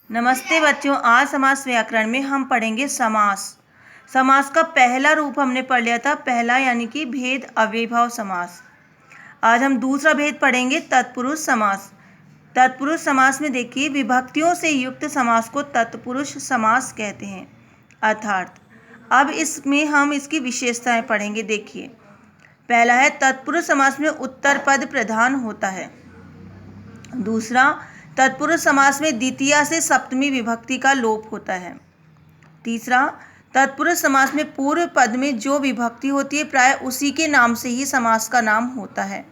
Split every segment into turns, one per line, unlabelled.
नमस्ते बच्चों, आज समास व्याकरण में हम पढ़ेंगे समास। समास का पहला रूप हमने पढ़ लिया था, पहला यानी कि भेद अव्ययीभाव समास। आज हम दूसरा भेद पढ़ेंगे, तत्पुरुष समास। तत्पुरुष समास में देखिए, विभक्तियों से युक्त समास को तत्पुरुष समास कहते हैं। अर्थात अब इसमें हम इसकी विशेषताएं पढ़ेंगे। देखिए, पहला है तत्पुरुष समास में उत्तर पद प्रधान होता है। दूसरा, तत्पुरुष समास में द्वितीया से सप्तमी विभक्ति का लोप होता है। तीसरा, तत्पुरुष समास में पूर्व पद में जो विभक्ति होती है प्राय उसी के नाम से ही समास का नाम होता है।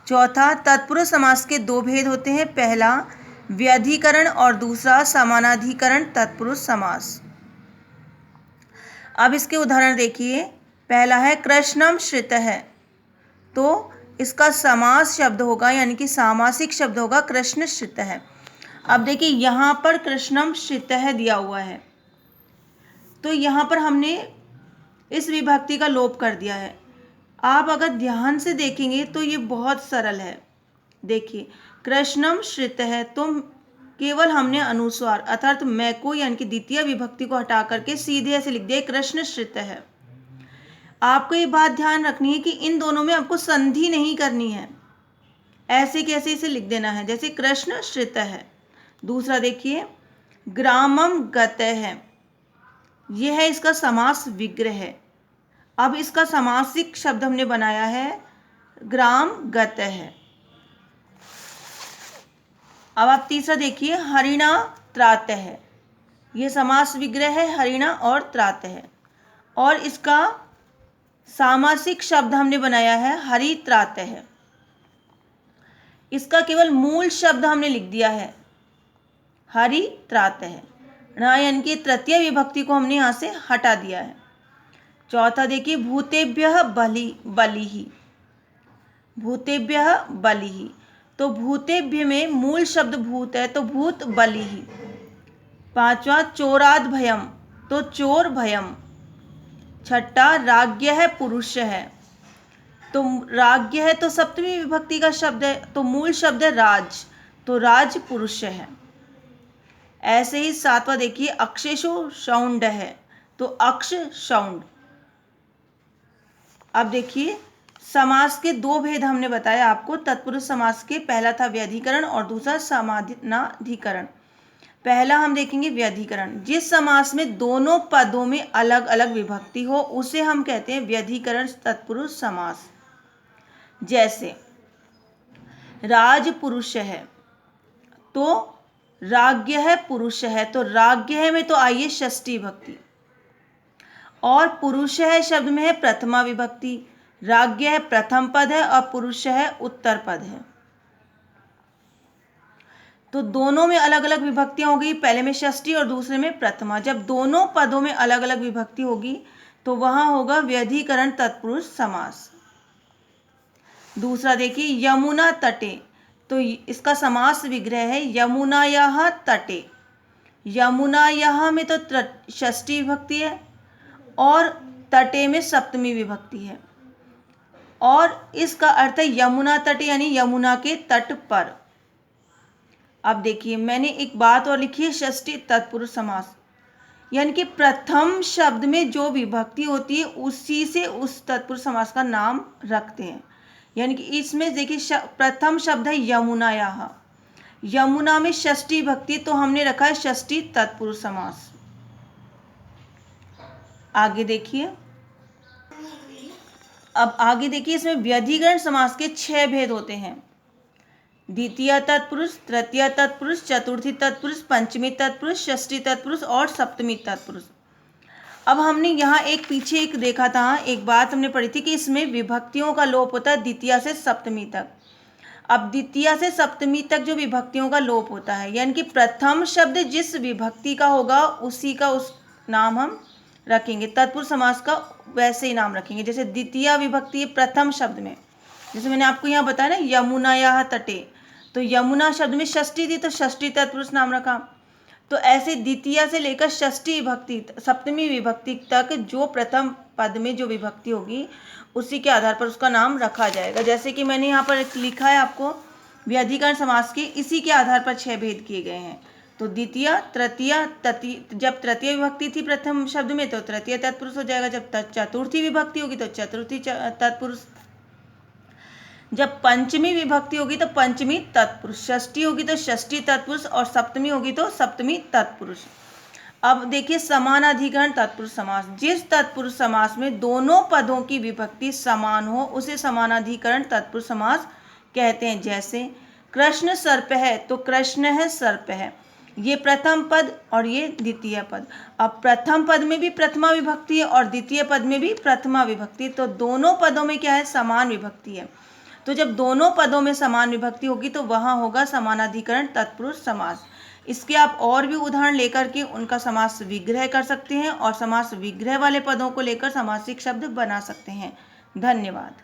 चौथा, तत्पुरुष समास के दो भेद होते हैं, पहला व्यधिकरण और दूसरा समानाधिकरण तत्पुरुष समास। अब इसके उदाहरण देखिए। पहला है कृष्णम श्रितः, तो इसका समास शब्द होगा यानी कि सामासिक शब्द होगा कृष्ण श्रितः। अब देखिए, यहाँ पर कृष्णम श्रितः दिया हुआ है, तो यहाँ पर हमने इस विभक्ति का लोप कर दिया है। आप अगर ध्यान से देखेंगे तो ये बहुत सरल है। देखिए, कृष्णम श्रितः, तो केवल हमने अनुस्वार अर्थात मैं को यानी कि द्वितीय विभक्ति को हटा करके सीधे ऐसे लिख दिया कृष्ण श्रितः। आपको ये बात ध्यान रखनी है कि इन दोनों में आपको संधि नहीं करनी है, ऐसे कैसे इसे लिख देना है, जैसे कृष्ण श्रितः है। दूसरा देखिए, ग्रामम गतः, यह है इसका समास विग्रह। अब इसका समासिक शब्द हमने बनाया है ग्राम गतः। अब आप तीसरा देखिए, हरिणा त्रातः, यह समास विग्रह है हरिणा और त्रातः, और इसका सामासिक शब्द हमने बनाया है हरित्रातः। इसका केवल मूल शब्द हमने लिख दिया है हरित्रातः, यानी कि तृतीय विभक्ति को हमने यहाँ से हटा दिया है। चौथा देखिए, भूतेभ्यः बलिः, भूतेभ्यः बलिः, तो भूतेभ्य में मूल शब्द भूत है, तो भूत बलिः। पांचवा, चोराद भयम, तो चोर भयम। छठा, राज्ञ है पुरुष है, तो राज्ञ है तो सप्तमी विभक्ति का शब्द है, तो मूल शब्द है राज, तो राज पुरुष है। ऐसे ही सातवां देखिए, अक्षेशु शौंड है, तो अक्ष शौंड। अब देखिए, समास के दो भेद हमने बताया आपको तत्पुरुष समास के, पहला था व्यधिकरण और दूसरा समानाधिकरण। पहला हम देखेंगे व्यधिकरण। जिस समास में दोनों पदों में अलग अलग विभक्ति हो उसे हम कहते हैं व्यधिकरण तत्पुरुष समास। जैसे राज पुरुष है, तो राज्ञ है पुरुष है, तो राज्ञ है में तो आइए षष्ठी विभक्ति, और पुरुष है शब्द में है प्रथमा विभक्ति। राज्ञ है प्रथम पद है और पुरुष है उत्तर पद है, तो दोनों में अलग अलग विभक्तियां होगी, पहले में षष्ठी और दूसरे में प्रथमा। जब दोनों पदों में अलग अलग विभक्ति होगी तो वहां होगा व्यधिकरण तत्पुरुष समास। दूसरा देखिए, यमुना तटे, तो इसका समास विग्रह है यमुनायाः तटे। यमुनायाः में तो षष्ठी विभक्ति है और तटे में सप्तमी विभक्ति है, और इसका अर्थ है यमुना तटे यानी यमुना के तट पर। अब देखिए, मैंने एक बात और लिखी है, षष्ठी तत्पुरुष समास, यानी कि प्रथम शब्द में जो विभक्ति होती है उसी से उस तत्पुरुष समास का नाम रखते हैं। यानी कि इसमें देखिए, प्रथम शब्द है यमुनायाः, यमुना में षष्ठी विभक्ति, तो हमने रखा है षष्ठी तत्पुरुष समास। आगे देखिए, अब आगे देखिए, इसमें व्यधिकरण समास के 6 भेद होते हैं, द्वितीय तत्पुरुष, तृतीय तत्पुरुष, चतुर्थी तत्पुरुष, पंचमी तत्पुरुष, षष्ठी तत्पुरुष और सप्तमी तत्पुरुष। अब हमने यहाँ एक पीछे एक देखा था, एक बात हमने पढ़ी थी कि इसमें विभक्तियों का लोप होता है द्वितीय से सप्तमी तक। अब द्वितीय से सप्तमी तक जो विभक्तियों का लोप होता है, यानी कि प्रथम शब्द जिस विभक्ति का होगा उसी का उस नाम हम रखेंगे। तत्पुरुष समास का वैसे ही नाम रखेंगे, जैसे द्वितीय विभक्ति प्रथम शब्द में, जैसे मैंने आपको यहाँ बताया ना यमुनायाः तटे, तो यमुना शब्द में षष्ठी थी तो षष्ठी तत्पुरुष नाम रखा। तो ऐसे द्वितीय से लेकर षष्ठी विभक्ति सप्तमी विभक्ति तक जो प्रथम पद में जो विभक्ति होगी उसी के आधार पर उसका नाम रखा जाएगा। जैसे कि मैंने यहाँ पर लिखा है आपको, व्यधिकरण समास के इसी के आधार पर 6 भेद किए गए हैं। तो द्वितीय, तृतीय, तृतीय, जब तृतीय विभक्ति थी प्रथम शब्द में तो तृतीय तत्पुरुष हो जाएगा। जब चतुर्थी विभक्ति होगी तो चतुर्थी तत्पुरुष। जब पंचमी विभक्ति होगी तो पंचमी तत्पुरुष, षष्ठी होगी तो षष्ठी तत्पुरुष और सप्तमी होगी तो सप्तमी तत्पुरुष। अब देखिए समानाधिकरण तत्पुरुष समास। जिस तत्पुरुष समास में दोनों पदों की विभक्ति समान हो उसे समानाधिकरण तत्पुरुष समास कहते हैं। जैसे कृष्ण सर्प है तो कृष्ण है सर्प है, ये प्रथम पद और ये द्वितीय पद। अब प्रथम पद में भी प्रथमा विभक्ति है और द्वितीय पद में भी प्रथमा विभक्ति, तो दोनों पदों में क्या है, समान विभक्ति है। तो जब दोनों पदों में समान विभक्ति होगी तो वहाँ होगा समानाधिकरण तत्पुरुष समास। इसके आप और भी उदाहरण लेकर के उनका समास विग्रह कर सकते हैं और समास विग्रह वाले पदों को लेकर समासिक शब्द बना सकते हैं। धन्यवाद।